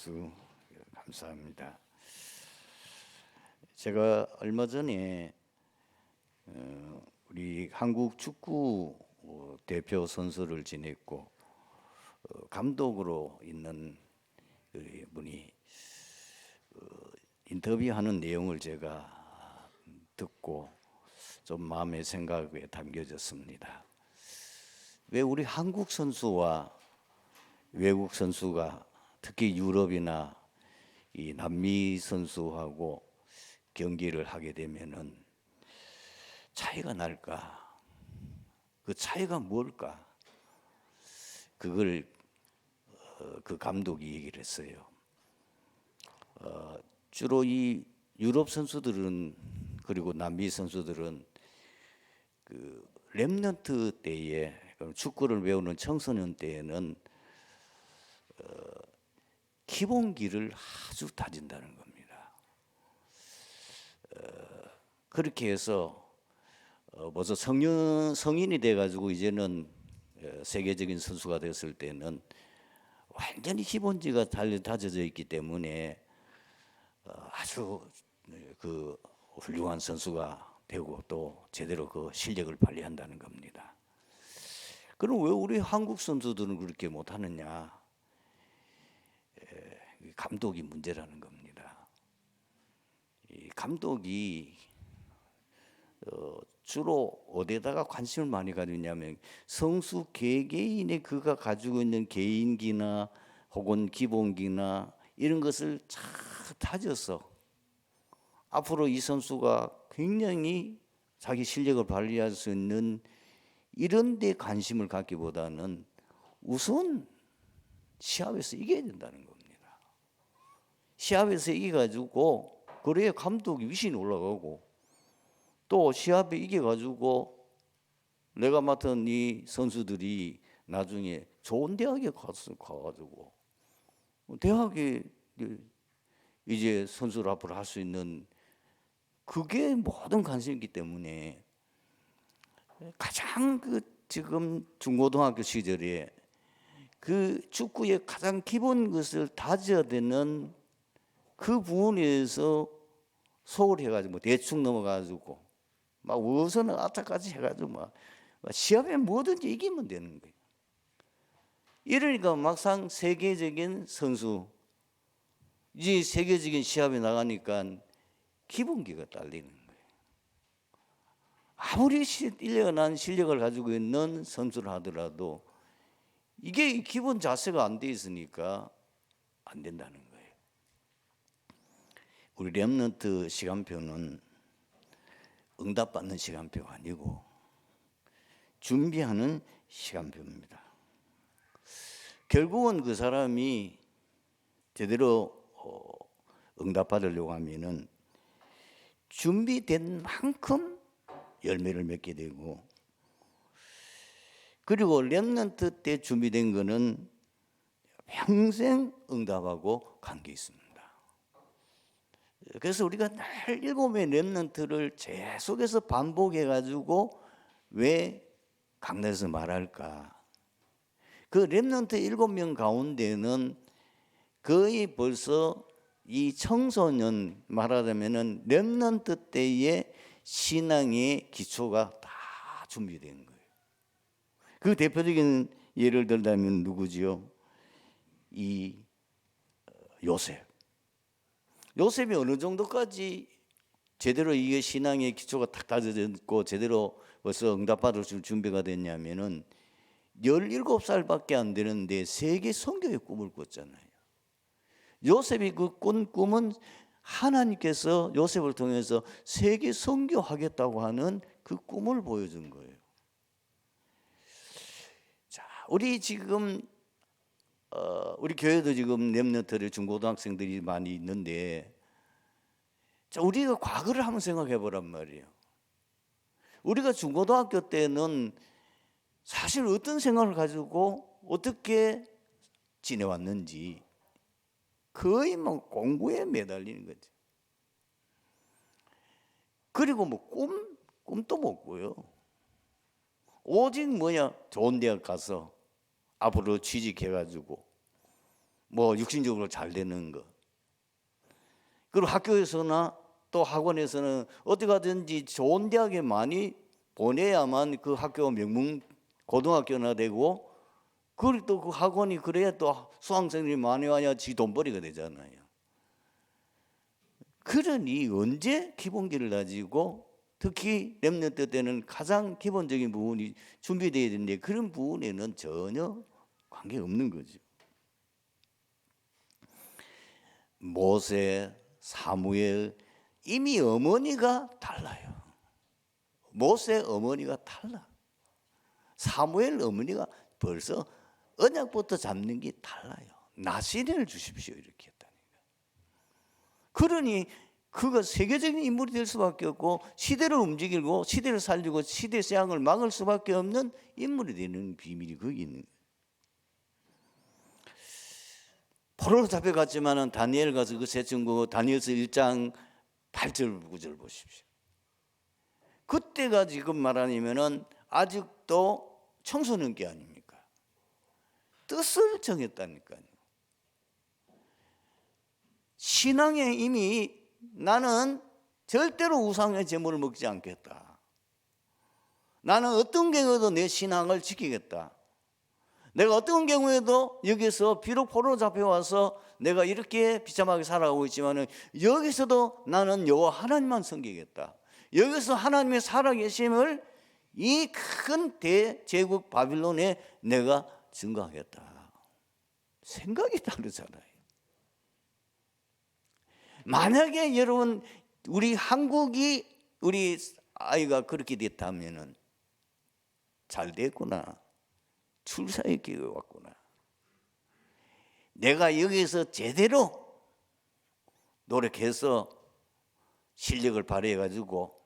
박수 감사합니다. 제가 얼마 전에 우리 한국 축구 대표 선수를 지냈고 감독으로 있는 분이 인터뷰하는 내용을 제가 듣고 좀 마음의 생각에 담겨졌습니다. 왜 우리 한국 선수와 외국 선수가 특히 유럽이나 이 남미 선수하고 경기를 하게 되면은 차이가 날까? 그 차이가 뭘까? 그걸 그 감독이 얘기를 했어요. 주로 이 유럽 선수들은 그리고 남미 선수들은 그 랩넌트 때에 축구를 배우는 청소년 때에는 기본기를 아주 다진다는 겁니다. 그렇게 해서 벌써 성인이 돼가지고 이제는 세계적인 선수가 됐을 때는 완전히 기본기가 다져져 있기 때문에 아주 그 훌륭한 선수가 되고 또 제대로 그 실력을 발휘한다는 겁니다. 그럼 왜 우리 한국 선수들은 그렇게 못하느냐? 감독이 문제라는 겁니다. 이 감독이 주로 어디에다가 관심을 많이 가지냐면 선수 개개인의 그가 가지고 있는 개인기나 혹은 기본기나 이런 것을 잘 다져서 앞으로 이 선수가 굉장히 자기 실력을 발휘할 수 있는 이런 데 관심을 갖기보다는 우선 시합에서 이겨야 된다는 겁니다. 시합에서 이겨가지고 그래야 감독이 위신이 올라가고 또 시합에 이겨가지고 내가 맡은 이 선수들이 나중에 좋은 대학에 가가지고 대학에 이제 선수를 앞으로 할 수 있는 그게 모든 관심이기 때문에 가장 그 지금 중고등학교 시절에 그 축구의 가장 기본 것을 다져야 되는 그 부분에서 소홀해가지고 대충 넘어가지고 막 우선은 아타까지 해가지고 막 시합에 뭐든지 이기면 되는 거예요. 이러니까 막상 세계적인 선수 이제 세계적인 시합에 나가니까 기본기가 딸리는 거예요. 아무리 뛰어난 실력을 가지고 있는 선수를 하더라도 이게 기본 자세가 안 돼 있으니까 안 된다는 거예요. 우리 랩넌트 시간표는 응답받는 시간표가 아니고 준비하는 시간표입니다. 결국은 그 사람이 제대로 응답받으려고 하면은 준비된 만큼 열매를 맺게 되고 그리고 랩넌트 때 준비된 거는 평생 응답하고 관계 있습니다. 그래서 우리가 늘 7명의 랩넌트를 계속해서 반복해가지고 왜 강단에서 말할까? 그 랩넌트 7명 가운데는 거의 벌써 이 청소년 말하자면은 랩넌트 때의 신앙의 기초가 다 준비된 거예요. 그 대표적인 예를 들자면 누구지요? 이 요셉. 요셉이 어느 정도까지 제대로 이게 신앙의 기초가 탁 다져졌고 제대로 벌써 응답받을 준비가 됐냐면은 17살밖에 안 되는데 세계 선교의 꿈을 꿨잖아요. 요셉이 그 꾼 꿈은 하나님께서 요셉을 통해서 세계 선교하겠다고 하는 그 꿈을 보여준 거예요. 자, 우리 지금 우리 교회도 지금 랩넌트들 중고등학생들이 많이 있는데 자, 우리가 과거를 한번 생각해 보란 말이에요. 우리가 중고등학교 때는 사실 어떤 생각을 가지고 어떻게 지내왔는지 거의 뭐 공부에 매달리는 거죠. 그리고 뭐 꿈도 못 꿔요. 오직 뭐냐 좋은 대학 가서 앞으로 취직해가지고 뭐 육신적으로 잘 되는 거. 그리고 학교에서나 또 학원에서는 어떻게 하든지 좋은 대학에 많이 보내야만 그 학교가 명문 고등학교나 되고, 그리고 또 그 학원이 그래야 또 수강생들이 많이 와야 지 돈벌이가 되잖아요. 그러니 언제 기본기를 가지고, 특히 렘넌트 때는 가장 기본적인 부분이 준비되어야 되는데 그런 부분에는 전혀 관계없는 거죠. 모세, 사무엘, 이미 어머니가 달라요. 모세 어머니가 달라. 사무엘 어머니가 벌써 언약부터 잡는 게 달라요. 나시린을 주십시오 이렇게 했다니까. 그러니 그가 세계적인 인물이 될 수밖에 없고, 시대를 움직이고 시대를 살리고 시대 재앙을 막을 수밖에 없는 인물이 되는 비밀이 거기 있는 거예요. 포로로 잡혀갔지만은 다니엘 가서 그 새 친구 다니엘서 1장 8절 9절 보십시오. 그때가 지금 말하냐면은 아직도 청소년기 아닙니까? 뜻을 정했다니까요. 신앙에 이미 나는 절대로 우상의 제물을 먹지 않겠다. 나는 어떤 경우에도 내 신앙을 지키겠다. 내가 어떤 경우에도 여기서 비록 포로로 잡혀와서 내가 이렇게 비참하게 살아가고 있지만 여기서도 나는 여호와 하나님만 섬기겠다. 여기서 하나님의 살아계심을 이 큰 대제국 바빌론에 내가 증거하겠다. 생각이 다르잖아요. 만약에 여러분 우리 한국이 우리 아이가 그렇게 됐다면은 잘 됐구나. 출사의 기회가 왔구나. 내가 여기서 제대로 노력해서 실력을 발휘해가지고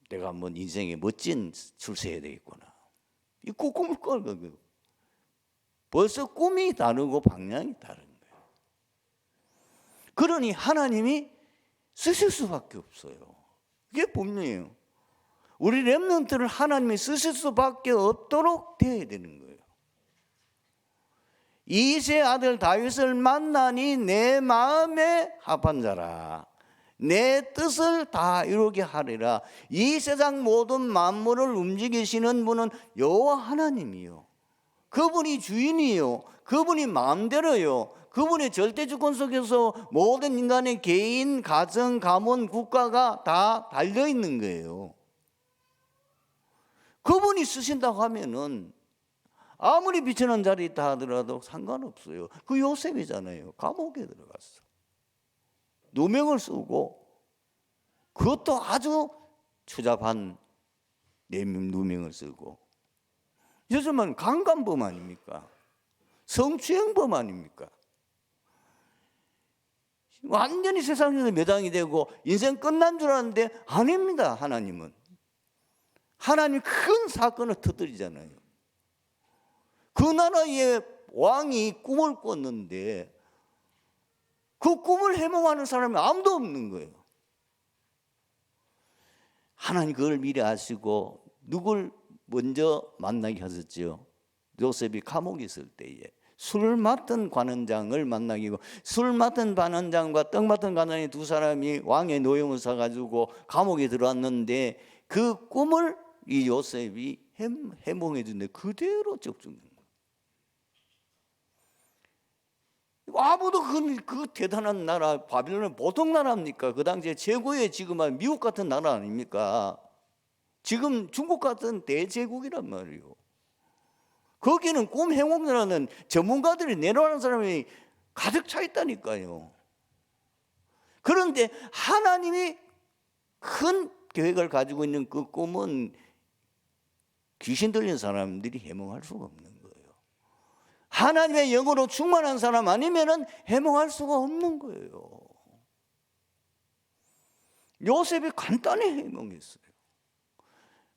내가 한번 인생에 멋진 출세해야 되겠구나. 이 꿈을 꿔요. 벌써 꿈이 다르고 방향이 다른 거예요. 그러니 하나님이 쓰실 수밖에 없어요. 이게 본문이에요. 우리 렘넌트를 하나님이 쓰실 수밖에 없도록 되어야 되는 거예요. 이세 아들 다윗을 만나니 내 마음에 합한 자라. 내 뜻을 다 이루게 하리라. 이 세상 모든 만물을 움직이시는 분은 여호와 하나님이요. 그분이 주인이요. 그분이 마음대로요. 그분의 절대 주권 속에서 모든 인간의 개인, 가정, 가문, 국가가 다 달려 있는 거예요. 그분이 쓰신다고 하면은 아무리 비천한 자리에 있다 하더라도 상관없어요. 그 요셉이잖아요. 감옥에 들어갔어. 누명을 쓰고, 그것도 아주 추잡한 누명을 쓰고. 요즘은 강간범 아닙니까? 성추행범 아닙니까? 완전히 세상에서 매장이 되고 인생 끝난 줄 알았는데 아닙니다. 하나님은 하나님 큰 사건을 터뜨리잖아요. 그 나라의 왕이 꿈을 꿨는데 그 꿈을 해몽하는 사람이 아무도 없는 거예요. 하나님 그걸 미리 아시고 누굴 먼저 만나게 하셨지요? 요셉이 감옥에 있을 때에 술 맡은 관원장을 만나기고, 술 맡은 관원장과 떡 맡은 관원이 두 사람이 왕의 노용을 사가지고 감옥에 들어왔는데 그 꿈을 이 요셉이 해몽해 준데 그대로 쭉 죽는 거예요. 아무도 그 대단한 나라 바빌론은 보통 나라입니까? 그 당시에 최고의 지금 미국 같은 나라 아닙니까? 지금 중국 같은 대제국이란 말이에요. 거기는 꿈 해몽이라는 전문가들이 내려오는 사람이 가득 차 있다니까요. 그런데 하나님이 큰 계획을 가지고 있는 그 꿈은 귀신 들린 사람들이 해몽할 수가 없는 거예요. 하나님의 영으로 충만한 사람 아니면은 해몽할 수가 없는 거예요. 요셉이 간단히 해몽했어요.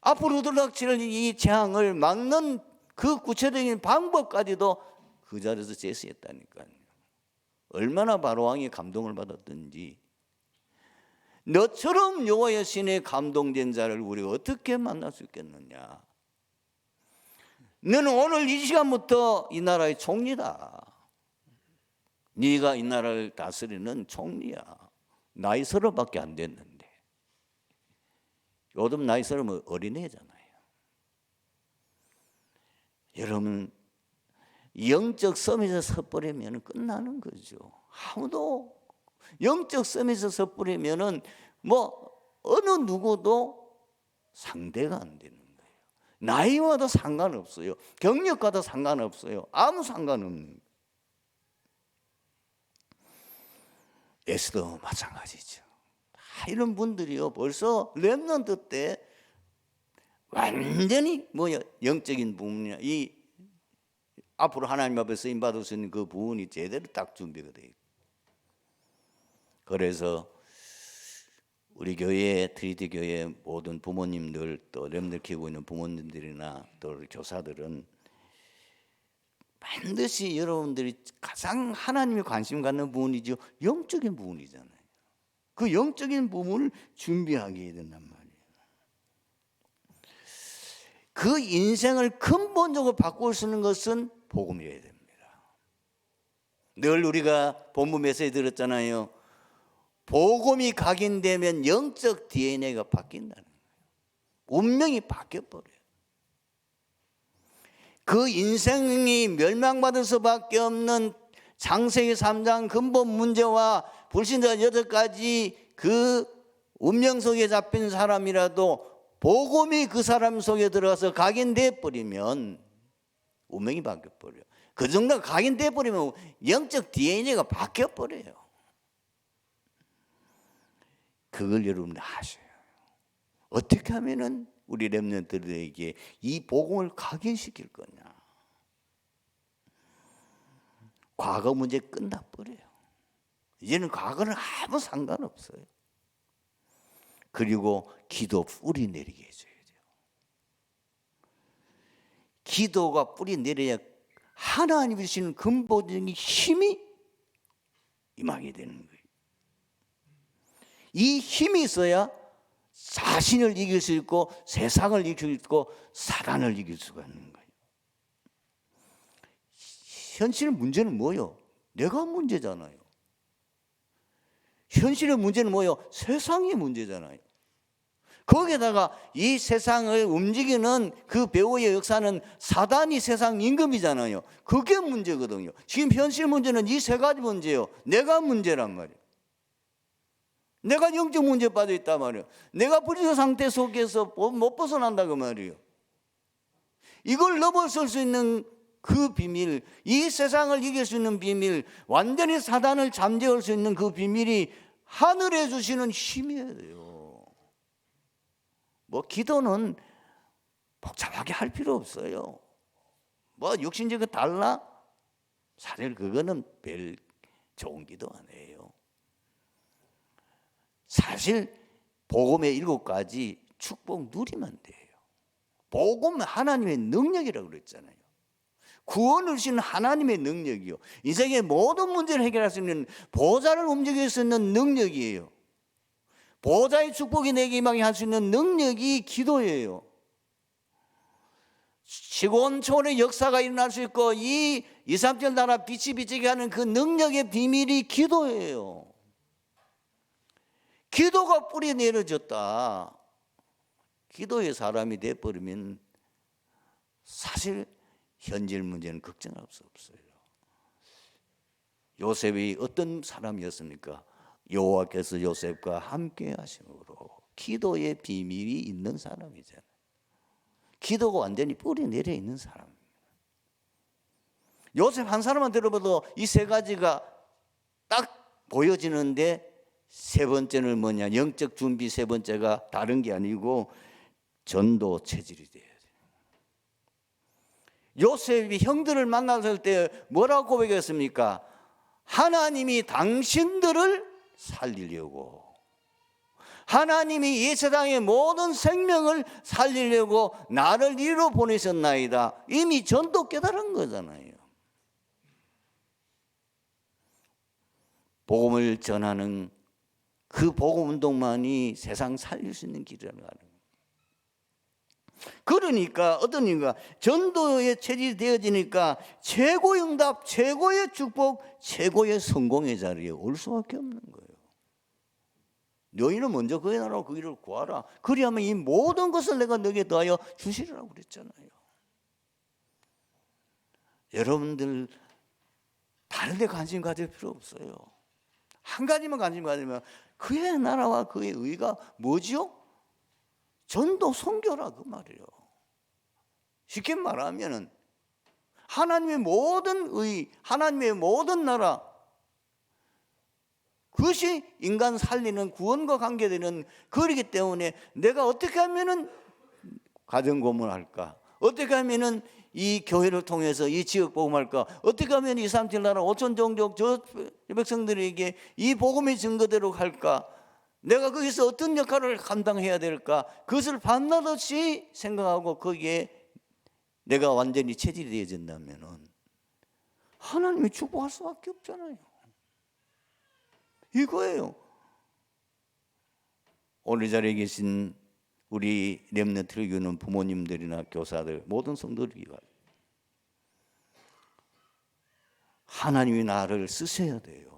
앞으로 들락칠 이 재앙을 막는 그 구체적인 방법까지도 그 자리에서 제시했다니까요. 얼마나 바로왕이 감동을 받았든지. 너처럼 여호와의 신에 감동된 자를 우리가 어떻게 만날 수 있겠느냐. 너는 오늘 이 시간부터 이 나라의 총리다. 네가 이 나라를 다스리는 총리야. 나이 30밖에 안 됐는데. 요즘 나이 30은 어린애잖아요. 여러분, 영적 섬에서 섣버리면 끝나는 거죠. 아무도 영적 섬에서 섣버리면 어느 누구도 상대가 안 되는 거예요. 나이와도 상관없어요. 경력과도 상관없어요. 아무 상관없는 거예요. 에스더 마찬가지죠. 이런 분들이요, 벌써 렘넌트 때 완전히 영적인 부분이나 이 앞으로 하나님 앞에 쓰임 받을 수 있는 그 부분이 제대로 딱 준비가 돼 있고. 그래서 우리 교회, 트리티 교회 모든 부모님들, 또 렘넌트 키우고 있는 부모님들이나 또 교사들은 반드시 여러분들이 가장 하나님이 관심 갖는 부분이죠. 영적인 부분이잖아요. 그 영적인 부분을 준비하게 된단 말이에요. 그 인생을 근본적으로 바꿀 수 있는 것은 복음이어야 됩니다. 늘 우리가 본문 메시지 들었잖아요. 복음이 각인되면 영적 DNA가 바뀐다는 거예요. 운명이 바뀌어버려요. 그 인생이 멸망받을 수밖에 없는 창세기 3장 근본 문제와 불신자 8가지 그 운명 속에 잡힌 사람이라도 복음이 그 사람 속에 들어가서 각인돼 버리면 운명이 바뀌어 버려요. 그 정도가 각인돼 버리면 영적 DNA가 바뀌어 버려요. 그걸 여러분들 아셔요. 어떻게 하면은 우리 렘넌트들에게 이 복음을 각인시킬 거냐? 과거 문제 끝나버려요. 이제는 과거는 아무 상관없어요. 그리고 기도 뿌리 내리게 해줘야 돼요. 기도가 뿌리 내려야 하나님이 주시는 근본적인 힘이 임하게 되는 거예요. 이 힘이 있어야 자신을 이길 수 있고 세상을 이길 수 있고 사단을 이길 수가 있는 거예요. 현실 문제는 뭐예요? 내가 문제잖아요. 현실의 문제는 뭐예요? 세상의 문제잖아요. 거기에다가 이 세상을 움직이는 그 배후의 역사는 사단이 세상 임금이잖아요. 그게 문제거든요. 지금 현실 문제는 이 3가지 문제예요. 내가 문제란 말이에요. 내가 영적 문제에 빠져 있단 말이에요. 내가 불의의 상태 속에서 못 벗어난다 그 말이에요. 이걸 넘어설 수 있는 그 비밀, 이 세상을 이길 수 있는 비밀, 완전히 사단을 잠재울 수 있는 그 비밀이 하늘에 주시는 힘이어야 돼요. 기도는 복잡하게 할 필요 없어요. 육신적으로 달라? 사실 그거는 별 좋은 기도 아니에요. 사실 복음의 7가지 축복 누리면 돼요. 복음은 하나님의 능력이라고 그랬잖아요. 구원을 주시는 하나님의 능력이요. 인생의 모든 문제를 해결할 수 있는 보좌를 움직일 수 있는 능력이에요. 보좌의 축복이 내게 임하게 할 수 있는 능력이 기도예요. 시공초월의 역사가 일어날 수 있고 이 2, 3절 나라 빛이 비치게 하는 그 능력의 비밀이 기도예요. 기도가 뿌리 내려졌다. 기도의 사람이 돼버리면 사실 현실 문제는 걱정할 수 없어요. 요셉이 어떤 사람이었습니까? 여호와께서 요셉과 함께 하심으로 기도의 비밀이 있는 사람이잖아요. 기도가 완전히 뿌리 내려 있는 사람입니다. 요셉 한 사람만 들어봐도 이 3가지가 딱 보여지는데 3번째는 뭐냐? 영적 준비 3번째가 다른 게 아니고 전도 체질이 돼야 돼요. 요셉이 형들을 만났을 때 뭐라고 고백했습니까? 하나님이 당신들을 살리려고, 하나님이 이 세상의 모든 생명을 살리려고 나를 이리로 보내셨나이다. 이미 전도 깨달은 거잖아요. 복음을 전하는 그 복음 운동만이 세상 살릴 수 있는 길이라는 거예요. 그러니까 어떤 일인가? 전도에 체질이 되어지니까 최고의 응답, 최고의 축복, 최고의 성공의 자리에 올 수밖에 없는 거예요. 너희는 먼저 그의 나라와 그 일을 구하라. 그리하면 이 모든 것을 내가 너에게 더하여 주시리라고 그랬잖아요. 여러분들 다른 데 관심 가질 필요 없어요. 한 가지만 관심 가지면 그의 나라와 그의 의가 뭐지요? 전도 선교라 그 말이에요. 쉽게 말하면 하나님의 모든 의, 하나님의 모든 나라, 그것이 인간 살리는 구원과 관계되는 거리기 때문에 내가 어떻게 하면은 가정 고문할까? 어떻게 하면은 이 교회를 통해서 이 지역 복음할까? 어떻게 하면 237 나라 5천 종족 저 백성들에게 이 복음의 증거대로 할까? 내가 거기서 어떤 역할을 감당해야 될까? 그것을 밤낮없이 생각하고 거기에 내가 완전히 체질이 되어진다면 하나님이 축복할 수밖에 없잖아요. 이거예요. 오늘 이 자리에 계신 우리 렘넌트를 이루는 부모님들이나 교사들, 모든 성도들이 하나님이 나를 쓰셔야 돼요.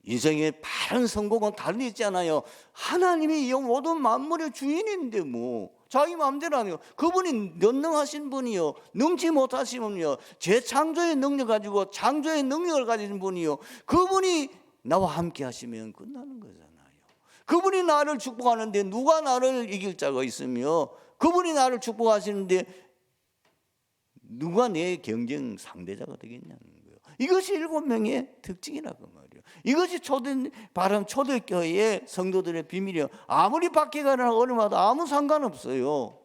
인생의 바른 성공은 다른 있잖아요. 하나님이 이 모든 만물의 주인인데 뭐 자기 마음대로 하네요. 그분이 연능하신 분이요, 능치 못하신 분이요, 재창조의 능력 가지고 창조의 능력을 가진 분이요, 그분이 나와 함께 하시면 끝나는 거잖아요. 그분이 나를 축복하는데 누가 나를 이길 자가 있으며, 그분이 나를 축복하시는데 누가 내 경쟁 상대자가 되겠냐는 거예요. 이것이 7명의 특징이라고 말이에요. 이것이 바른 초대교회의 성도들의 비밀이에요. 아무리 밖에 가나 어려워도 아무 상관없어요.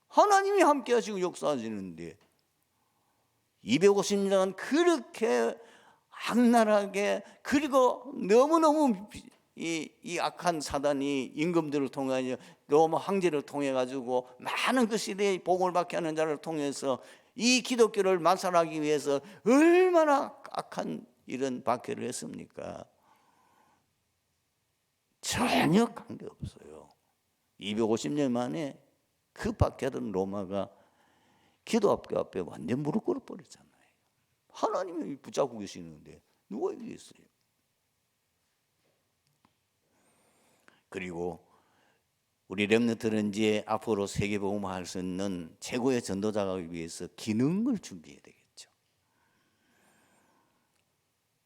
하나님이 함께 하시고 역사하시는데 250년간 그렇게 악랄하게, 그리고 너무너무 이 악한 사단이 임금들을 통하여 로마 황제를 통해 가지고 많은 그 시대의 복음을 받게 하는 자를 통해서 이 기독교를 만살하기 위해서 얼마나 악한 이런 박해를 했습니까? 전혀 관계없어요. 250년 만에 그 박해하던 로마가 기독교 앞에 완전 무릎 꿇어 버렸잖아요. 하나님이 붙잡고 계시는데 누가 이기겠어요? 그리고 우리 렘넌트는 이제 앞으로 세계복음을 할 수 있는 최고의 전도자가 위해서 기능을 준비해야 되겠죠.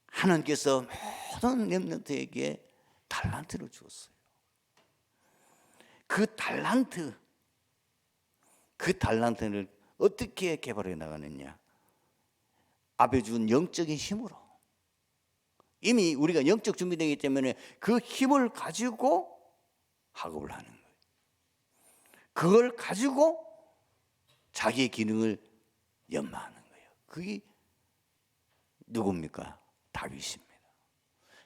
하나님께서 모든 렘넌트에게 달란트를 주었어요. 그 달란트를 어떻게 개발해 나가느냐? 앞에 준 영적인 힘으로. 이미 우리가 영적 준비되기 때문에 그 힘을 가지고 학업을 하는 거예요. 그걸 가지고 자기의 기능을 연마하는 거예요. 그게 누굽니까? 다윗입니다.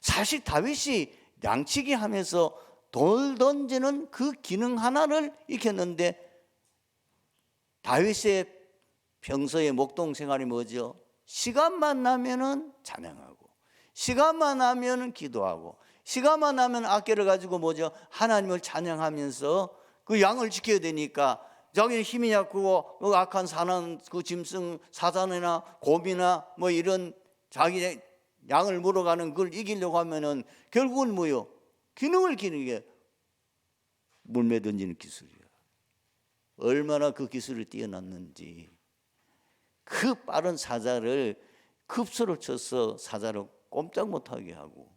사실 다윗이 양치기 하면서 돌 던지는 그 기능 하나를 익혔는데, 다윗의 평소의 목동 생활이 뭐죠? 시간만 나면은 찬양하고, 시간만 나면은 기도하고, 시간만 나면 악기를 가지고 뭐죠? 하나님을 찬양하면서 그 양을 지켜야 되니까 자기는 힘이 약하고 그 악한 사난, 그 짐승 사자나 곰이나 뭐 이런 자기 양을 물어가는 그걸 이기려고 하면은 결국은 뭐요? 기능을 기는 게 물매 던지는 기술이야. 얼마나 그 기술을 뛰어났는지. 그 빠른 사자를 급소를 쳐서 사자를 꼼짝 못하게 하고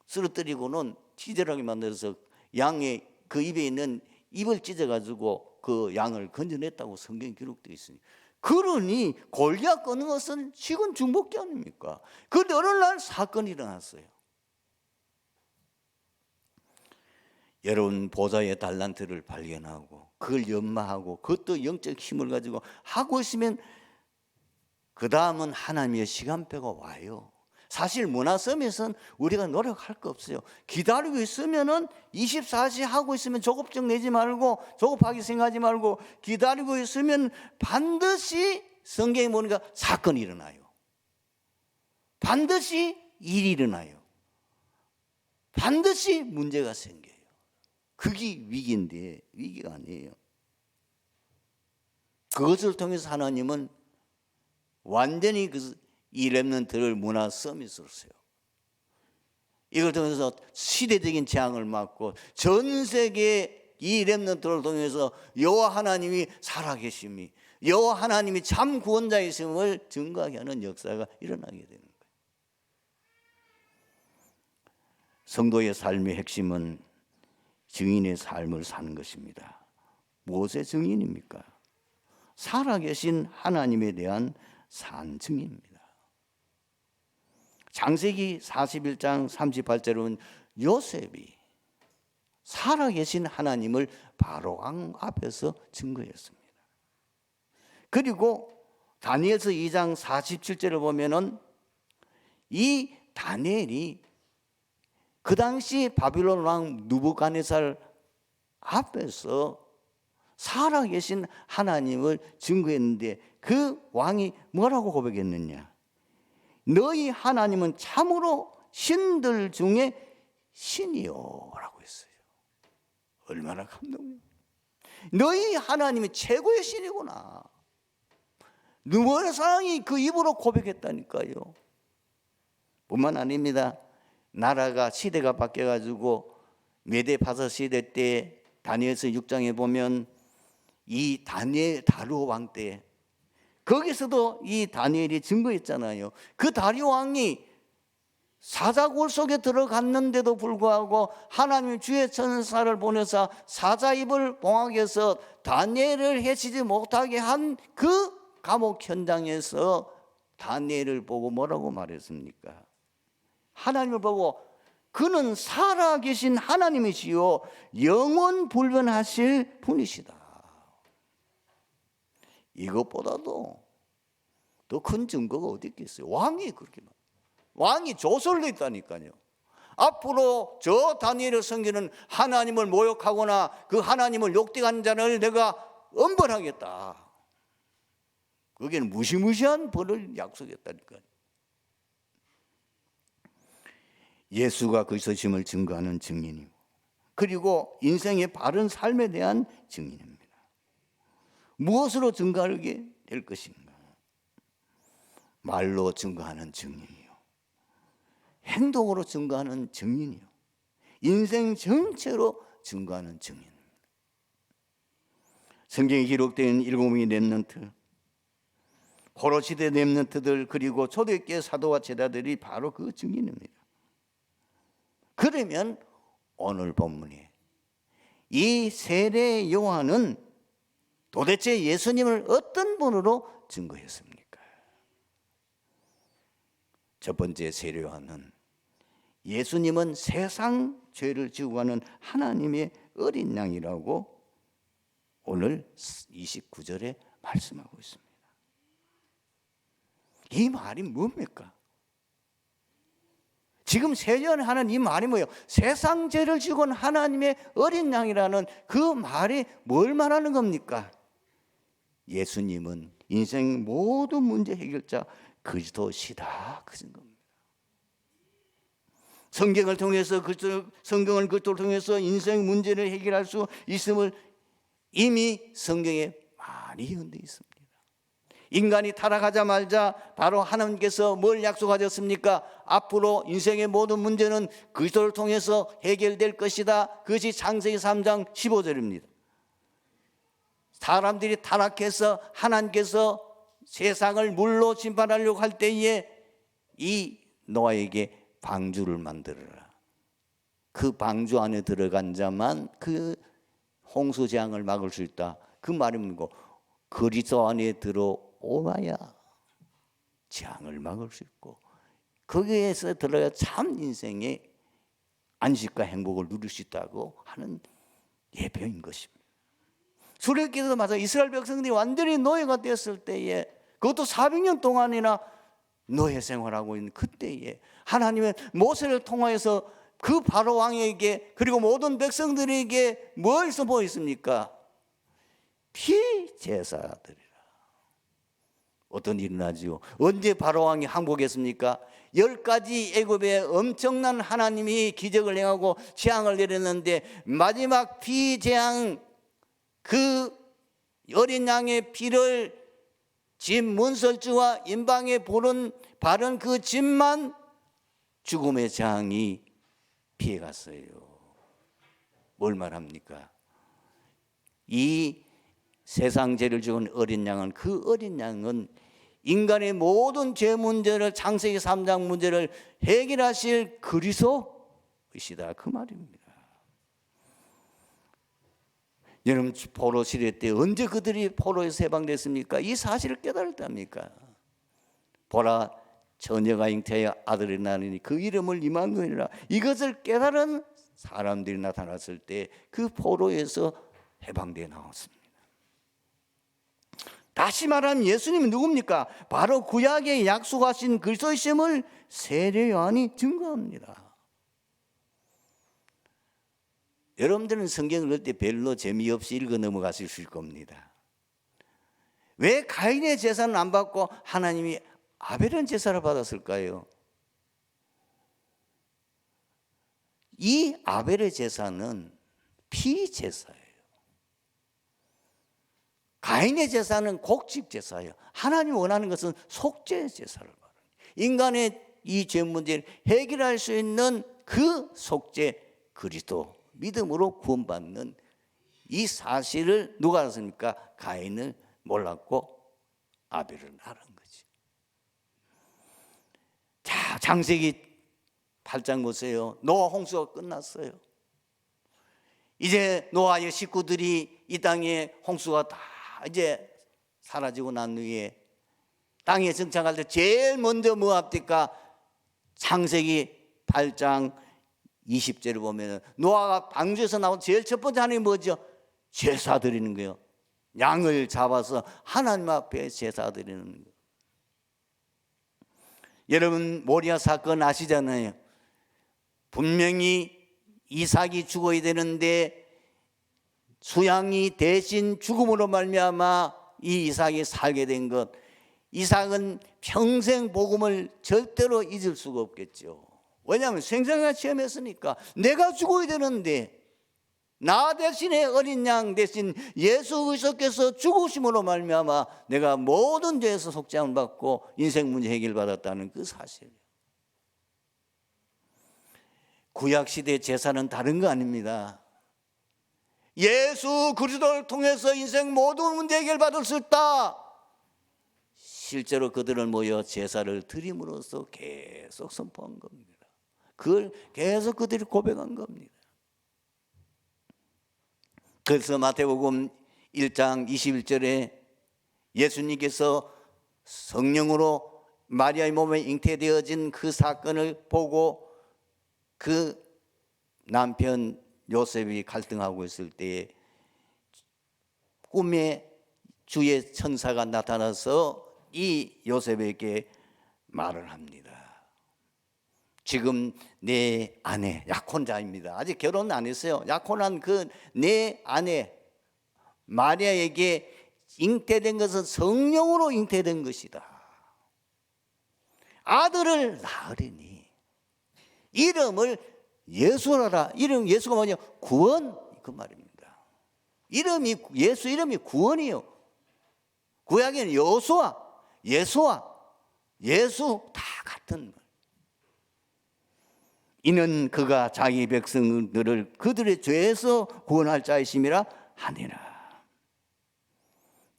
쓰러뜨리고는 치절하게 만들어서 양의 그 입에 있는 입을 찢어가지고 그 양을 건져냈다고 성경에 기록되어 있으니, 그러니 골리앗 끄는 것은 식은 중복기 아닙니까? 그런데 어느 날 사건이 일어났어요. 여러분 보좌의 달란트를 발견하고 그걸 연마하고 그것도 영적 힘을 가지고 하고 있으면 그 다음은 하나님의 시간표가 와요. 사실 문화섬에서는 우리가 노력할 거 없어요. 기다리고 있으면은 24시 하고 있으면 조급증 내지 말고, 조급하게 생각하지 말고 기다리고 있으면 반드시 성경에 보니까 사건이 일어나요. 반드시 일이 일어나요. 반드시 문제가 생겨요. 그게 위기인데 위기가 아니에요. 그것을 통해서 하나님은 완전히 이 렘넌트를 문화 서밋으로서요. 이걸 통해서 시대적인 재앙을 막고 전 세계 이 렘넌트를 통해서 여호와 하나님이 살아계심이, 여호와 하나님이 참 구원자이심을 증거하게 하는 역사가 일어나게 되는 거예요. 성도의 삶의 핵심은 증인의 삶을 사는 것입니다. 무엇의 증인입니까? 살아계신 하나님에 대한 산 증인입니다. 창세기 41장 38절은 요셉이 살아계신 하나님을 바로왕 앞에서 증거했습니다. 그리고 다니엘서 2장 47절을 보면은 이 다니엘이 그 당시 바빌론 왕 느부갓네살 앞에서 살아계신 하나님을 증거했는데 그 왕이 뭐라고 고백했느냐? 너희 하나님은 참으로 신들 중에 신이요 라고 했어요. 얼마나 감동이에요. 너희 하나님이 최고의 신이구나. 느부갓네살이 그 입으로 고백했다니까요. 뿐만 아닙니다. 나라가 시대가 바뀌어가지고 메데 파사 시대 때 다니엘서 6장에 보면 이 다리오 왕 때 거기서도 이 다니엘이 증거했잖아요. 그 다리오 왕이 사자굴 속에 들어갔는데도 불구하고 하나님 주의 천사를 보내서 사자 입을 봉하게해서 다니엘을 해치지 못하게 한 그 감옥 현장에서 다니엘을 보고 뭐라고 말했습니까? 하나님을 보고 그는 살아계신 하나님이시요 영원 불변하실 분이시다. 이것보다도 더 큰 증거가 어디 있겠어요? 왕이 그렇게 말. 왕이 조설로 있다니까요. 앞으로 저 다니엘을 섬기는 하나님을 모욕하거나 그 하나님을 욕되한 자를 내가 엄벌하겠다. 거기는 무시무시한 벌을 약속했다니까요. 예수가 그리스도심을 증거하는 증인이고, 그리고 인생의 바른 삶에 대한 증인입니다. 무엇으로 증거하게 될 것인가? 말로 증거하는 증인이요, 행동으로 증거하는 증인이요, 인생 전체로 증거하는 증인입니다. 성경에 기록된 일곱명의 렘넌트, 포로시대 렘넌트들, 그리고 초대교회 사도와 제자들이 바로 그 증인입니다. 그러면 오늘 본문에 이 세례 요한은 도대체 예수님을 어떤 분으로 증거했습니까? 첫 번째 세례 요한은 예수님은 세상 죄를 지고 가는 하나님의 어린 양이라고 오늘 29절에 말씀하고 있습니다. 이 말이 뭡니까? 지금 세례요한이 하는 이 말이 뭐예요? 세상 죄를 지고 온 하나님의 어린 양이라는 그 말이 뭘 말하는 겁니까? 예수님은 인생 모든 문제 해결자 그리스도시다, 그 겁니다. 성경을 통해서 성경을 그리스도를 통해서 인생 문제를 해결할 수 있음을 이미 성경에 많이 예언되어 있습니다. 인간이 타락하자마자 바로 하나님께서 뭘 약속하셨습니까? 앞으로 인생의 모든 문제는 그리스도를 통해서 해결될 것이다. 그것이 창세기 3장 15절입니다. 사람들이 타락해서 하나님께서 세상을 물로 심판하려고 할 때에 이 노아에게 방주를 만들어라. 그 방주 안에 들어간 자만 그 홍수 재앙을 막을 수 있다. 그 말이 뭐고, 그리스도 안에 들어오나야 재앙을 막을 수 있고 거기에서 들어야 참 인생의 안식과 행복을 누릴 수 있다고 하는 예표인 것입니다. 출애굽기에도 맞아 이스라엘 백성들이 완전히 노예가 됐을 때에, 그것도 400년 동안이나 노예 생활하고 있는 그때에 하나님은 모세를 통하여서 그 바로 왕에게 그리고 모든 백성들에게 뭘 선포했습니까? 피제사들이라. 어떤 일이 일어나지요? 언제 바로왕이 항복했습니까? 10가지 애굽에 엄청난 하나님이 기적을 행하고 재앙을 내렸는데 마지막 피재앙, 그 어린 양의 피를 집 문설주와 임방에 바른 그 집만 죽음의 재앙이 피해갔어요. 뭘 말합니까? 이 세상 죄를 죽은 어린 양은, 그 어린 양은 인간의 모든 죄 문제를, 창세기 3장 문제를 해결하실 그리스도이시다, 그 말입니다. 여러분, 포로 시대 때 언제 그들이 포로에서 해방됐습니까? 이 사실을 깨달았답니까? 보라, 처녀가 잉태하여 아들이 나느니 그 이름을 임마누엘이라. 이것을 깨달은 사람들이 나타났을 때 그 포로에서 해방되어 나왔습니다. 다시 말하면 예수님은 누굽니까? 바로 구약에 약속하신 그리스도이심을 세례 요한이 증거합니다. 여러분들은 성경을 읽을 때 별로 재미없이 읽어 넘어가실 겁니다. 왜 가인의 제사는 안 받고 하나님이 아벨의 제사를 받았을까요? 이 아벨의 제사는 피제사예요. 가인의 제사는 곡식 제사예요. 하나님이 원하는 것은 속죄 제사를 말합니다. 인간의 이 죄 문제를 해결할 수 있는 그 속죄, 그리스도, 믿음으로 구원받는 이 사실을 누가 알았습니까? 가인을 몰랐고 아벨을 알은 거지. 자, 창세기 8장 보세요. 노아 홍수가 끝났어요. 이제 노아의 식구들이 이 땅에 홍수가 다 이제 사라지고 난 후에 땅에 정착할 때 제일 먼저 뭐 합니까? 창세기 8장 20절을 보면 노아가 방주에서 나온 제일 첫 번째 하나님이 뭐죠? 제사 드리는 거예요. 양을 잡아서 하나님 앞에 제사 드리는 거예요. 여러분, 모리아 사건 아시잖아요. 분명히 이삭이 죽어야 되는데 수양이 대신 죽음으로 말미암아 이 이삭이 살게 된 것, 이삭은 평생 복음을 절대로 잊을 수가 없겠죠. 왜냐하면 생생하게 체험했으니까. 내가 죽어야 되는데 나 대신에 어린 양 대신 예수 그리스도께서 죽으심으로 말미암아 내가 모든 죄에서 속죄함을 받고 인생 문제 해결받았다는 그 사실. 구약시대 제사는 다른 거 아닙니다. 예수 그리스도를 통해서 인생 모든 문제 해결받을 수 있다. 실제로 그들은 모여 제사를 드림으로써 계속 선포한 겁니다. 그걸 계속 그들이 고백한 겁니다. 그래서 마태복음 1장 21절에 예수님께서 성령으로 마리아의 몸에 잉태되어진 그 사건을 보고 그 남편 요셉이 갈등하고 있을 때에 꿈에 주의 천사가 나타나서 이 요셉에게 말을 합니다. 지금 내 아내, 약혼자입니다. 아직 결혼 안 했어요. 약혼한 그 내 아내 마리아에게 잉태된 것은 성령으로 잉태된 것이다. 아들을 낳으리니 이름을 예수라라. 이름 예수가 뭐냐? 구원, 그 말입니다. 이름이 예수 이름이 구원이요. 구약에는 여호수아, 예수와 예수 다 같은 말. 이는 그가 자기 백성들을 그들의 죄에서 구원할 자이심이라 하니라.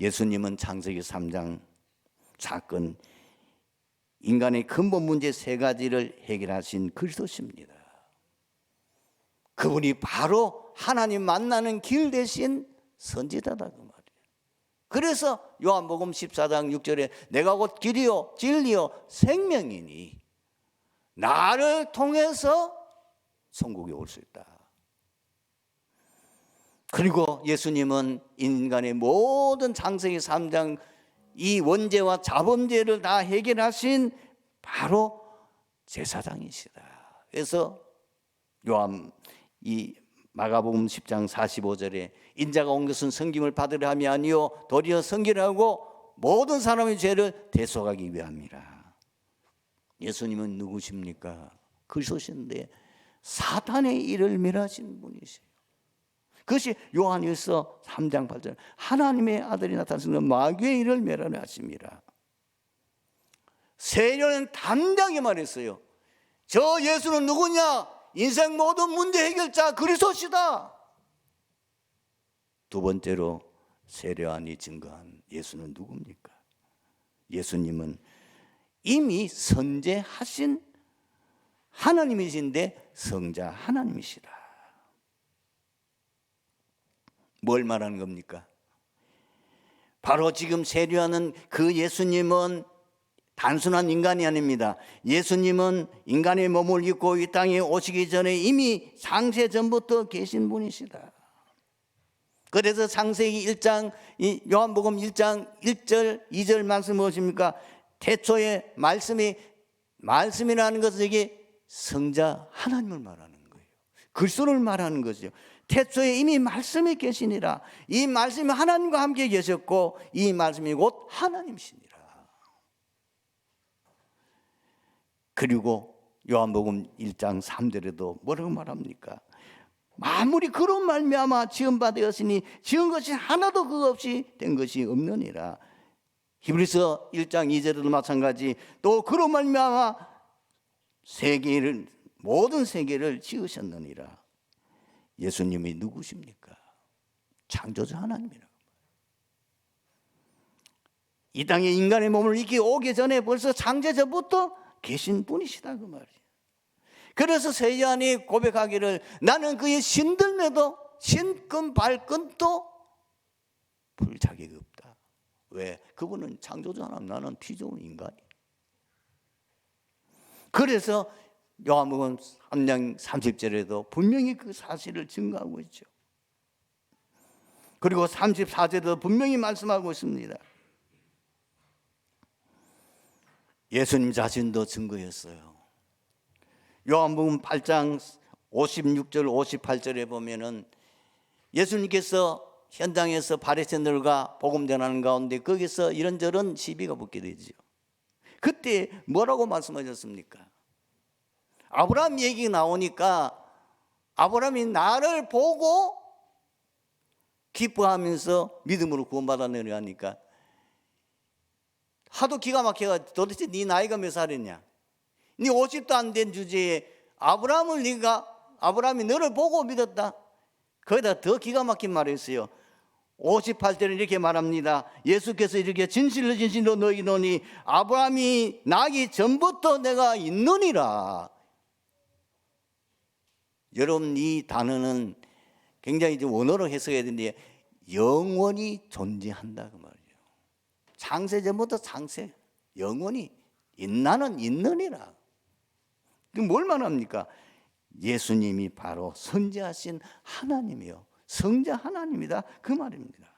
예수님은 창세기 3장 사건, 인간의 근본 문제 3가지를 해결하신 그리스도십니다. 그분이 바로 하나님 만나는 길 대신 선지자다, 그 말이에요. 그래서 요한복음 14장 6절에 내가 곧 길이요 진리요 생명이니 나를 통해서 천국에 올 수 있다. 그리고 예수님은 인간의 모든 창세기 3장 이 원죄와 자범죄를 다 해결하신 바로 제사장이시다. 그래서 요한 이 마가복음 10장 45절에 인자가 온 것은 섬김을 받으려 함이 아니요 도리어 섬기려 하고 모든 사람의 죄를 대속하기 위함이라. 예수님은 누구십니까? 그리스도신데 사탄의 일을 멸하신 분이세요. 그것이 요한일서 3장 8절 하나님의 아들이 나타나서 마귀의 일을 멸하려 하심이라. 세례요한은 담대하게 말했어요. 저 예수는 누구냐? 인생 모든 문제 해결자 그리스도시다. 두 번째로 세례요한이 증거한 예수는 누굽니까? 예수님은 이미 선제하신 하나님이신데 성자 하나님이시다. 뭘 말하는 겁니까? 바로 지금 세례요한은 그 예수님은 단순한 인간이 아닙니다. 예수님은 인간의 몸을 입고 이 땅에 오시기 전에 이미 창세 전부터 계신 분이시다. 그래서 창세기 1장, 요한복음 1장 1절 2절 말씀 무엇입니까? 태초에 말씀이라는 것은 이게 성자 하나님을 말하는 거예요. 그리스도를 말하는 거죠. 태초에 이미 말씀이 계시니라. 이 말씀이 하나님과 함께 계셨고 이 말씀이 곧 하나님이시니라. 그리고 요한복음 1장 3절에도 뭐라고 말합니까? 아무리 그런 말미암아 지은 바 되었으니 지은 것이 하나도 그거 없이 된 것이 없느니라. 히브리서 1장 2절에도 마찬가지. 또 그런 말미암아 세계를 모든 세계를 지으셨느니라. 예수님이 누구십니까? 창조주 하나님이라고. 이 땅에 인간의 몸을 입기 오기 전에 벌써 창세 전부터 계신 분이시다 그 말이에요. 그래서 세례요한이 고백하기를 나는 그의 신들매도 신금 발끈도 풀 자격이 없다. 왜? 그분은 창조주 하나님, 나는 피조물 인간이에요. 그래서 요한복음 3장 30절에도 분명히 그 사실을 증거하고 있죠. 그리고 34절에도 분명히 말씀하고 있습니다. 예수님 자신도 증거했어요. 요한복음 8장 56절 58절에 보면은 예수님께서 현장에서 바리새인들과 복음 전하는 가운데 거기서 이런저런 시비가 붙게 되죠. 그때 뭐라고 말씀하셨습니까? 아브라함 얘기 나오니까 아브라함이 나를 보고 기뻐하면서 믿음으로 구원받았느냐 하니까 하도 기가 막혀가 도대체 네 나이가 몇 살이냐? 네 50도 안 된 주제에 아브라함이 너를 보고 믿었다. 거기다 더 기가 막힌 말을 했어요. 58절에 이렇게 말합니다. 예수께서 이렇게 진실로 너희 노니 아브라함이 나기 전부터 내가 있느니라. 여러분 이 단어는 굉장히 좀 원어로 해석해야 되는데 영원히 존재한다 그 말이에요. 창세 전부터 창세 영원히 나는 있느니라. 뭘 말합니까? 예수님이 바로 선지하신 하나님이요 성자 하나님이다 그 말입니다.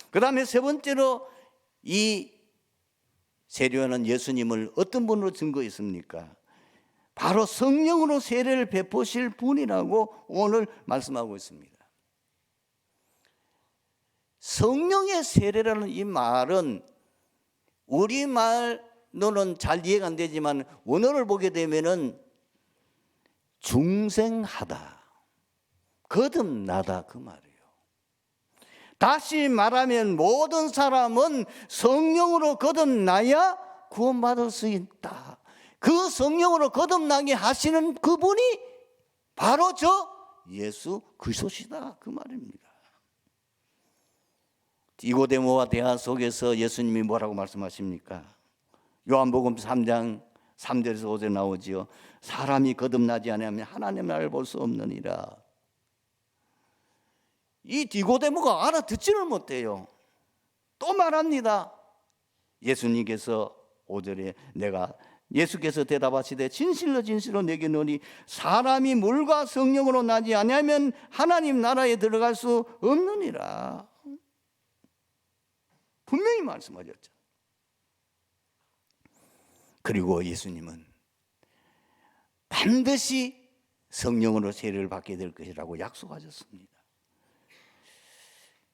그 다음에 세 번째로 이 세례요한은 예수님을 어떤 분으로 증거했습니까? 바로 성령으로 세례를 베푸실 분이라고 오늘 말씀하고 있습니다. 성령의 세례라는 이 말은 우리말로는 잘 이해가 안 되지만 원어를 보게 되면은 중생하다, 거듭나다 그 말이에요. 다시 말하면 모든 사람은 성령으로 거듭나야 구원받을 수 있다. 그 성령으로 거듭나게 하시는 그분이 바로 저 예수 그리스도시다 그 말입니다. 니고데모와 대화 속에서 예수님이 뭐라고 말씀하십니까? 요한복음 3장 3절에서 5절 나오지요. 사람이 거듭나지 않으면 하나님의 나라를 볼 수 없느니라. 이 니고데모가 알아듣지를 못해요. 또 말합니다. 예수님께서 5절에 예수께서 대답하시되 진실로 내게 너니 사람이 물과 성령으로 나지 아니하면 하나님 나라에 들어갈 수 없느니라. 분명히 말씀하셨죠. 그리고 예수님은 반드시 성령으로 세례를 받게 될 것이라고 약속하셨습니다.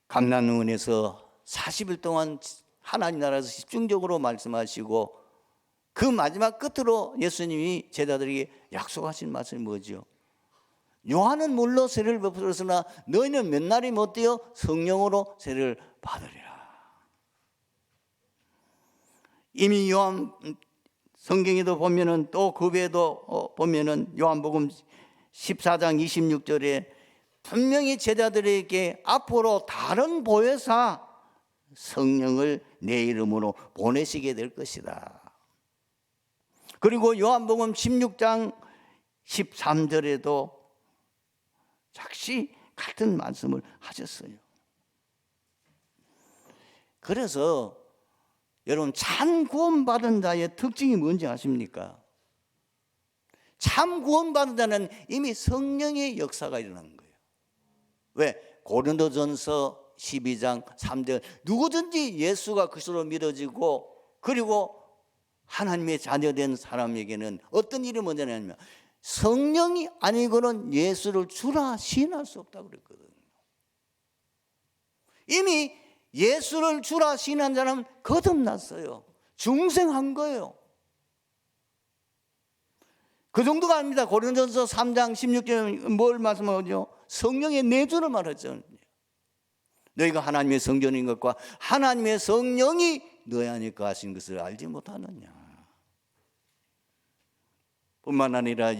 감난원에서 40일 동안 하나님 나라에서 집중적으로 말씀하시고 그 마지막 끝으로 예수님이 제자들에게 약속하신 말씀이 뭐죠? 요한은 물로 세례를 베풀었으나 너희는 몇 날이 못 되어 성령으로 세례를 받으리라. 이미 요한 성경에도 보면은 또 그 외에도 보면은 요한복음 14장 26절에 분명히 제자들에게 앞으로 다른 보혜사 성령을 내 이름으로 보내시게 될 것이다. 그리고 요한복음 16장 13절에도 역시 같은 말씀을 하셨어요. 그래서 여러분 참 구원받은 자의 특징이 뭔지 아십니까? 참 구원받은 자는 이미 성령의 역사가 일어나는 거예요. 왜? 고린도전서 12장 3절 누구든지 예수가 그리스도로 믿어지고 그리고 하나님의 자녀된 사람에게는 어떤 일이 먼저 나냐면 성령이 아니고는 예수를 주라 시인할 수 없다고 그랬거든요. 이미 예수를 주라 시인한 자는 거듭났어요. 중생한 거예요. 그 정도가 아닙니다. 고린도전서 3장 16절에 뭘 말씀하죠? 성령의 내주를 말하죠. 너희가 하나님의 성전인 것과 하나님의 성령이 너희 안에 거하신 것을 알지 못하느냐. 뿐만 아니라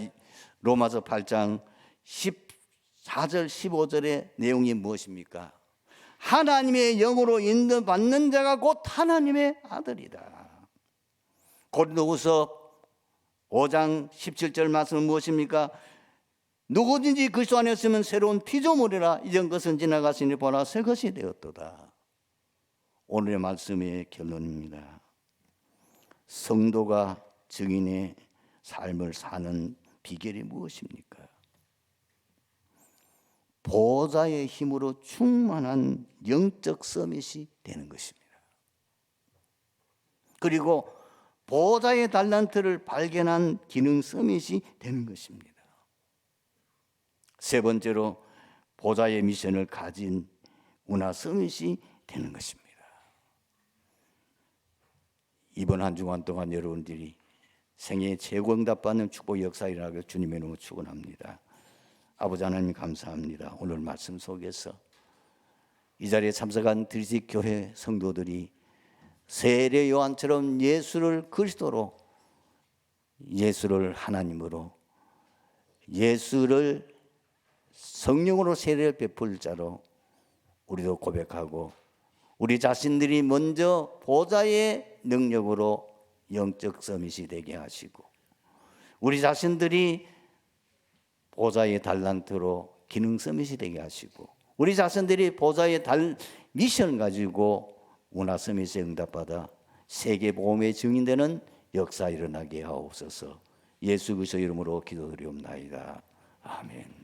로마서 8장 14절 15절의 내용이 무엇입니까? 하나님의 영으로 인도받는 자가 곧 하나님의 아들이다. 고린도후서 5장 17절 말씀은 무엇입니까? 누구든지 그리스도 안에 있으면 새로운 피조물이라 이전 것은 지나갔으니 보라 새 것이 되었도다. 오늘의 말씀의 결론입니다. 성도가 증인의 삶을 사는 비결이 무엇입니까? 보좌의 힘으로 충만한 영적 서밋이 되는 것입니다. 그리고 보좌의 달란트를 발견한 기능 서밋이 되는 것입니다. 세 번째로 보좌의 미션을 가진 문화 서밋이 되는 것입니다. 이번 한 주간 동안 여러분들이 생애의 최고 응답받는 축복 역사이라고 주님의 이름으로 축원합니다. 아버지 하나님 감사합니다. 오늘 말씀 속에서 이 자리에 참석한 드리식 교회 성도들이 세례 요한처럼 예수를 그리스도로, 예수를 하나님으로, 예수를 성령으로 세례를 베풀 자로 우리도 고백하고 우리 자신들이 먼저 보좌의 능력으로 영적 서밋이 되게 하시고 우리 자신들이 보좌의 달란트로 기능 서밋이 되게 하시고 우리 자신들이 보좌의 미션 가지고 문화 서밋에 응답받아 세계 복음의 증인되는 역사 일어나게 하옵소서. 예수 그리스도 이름으로 기도드리옵나이다. 아멘.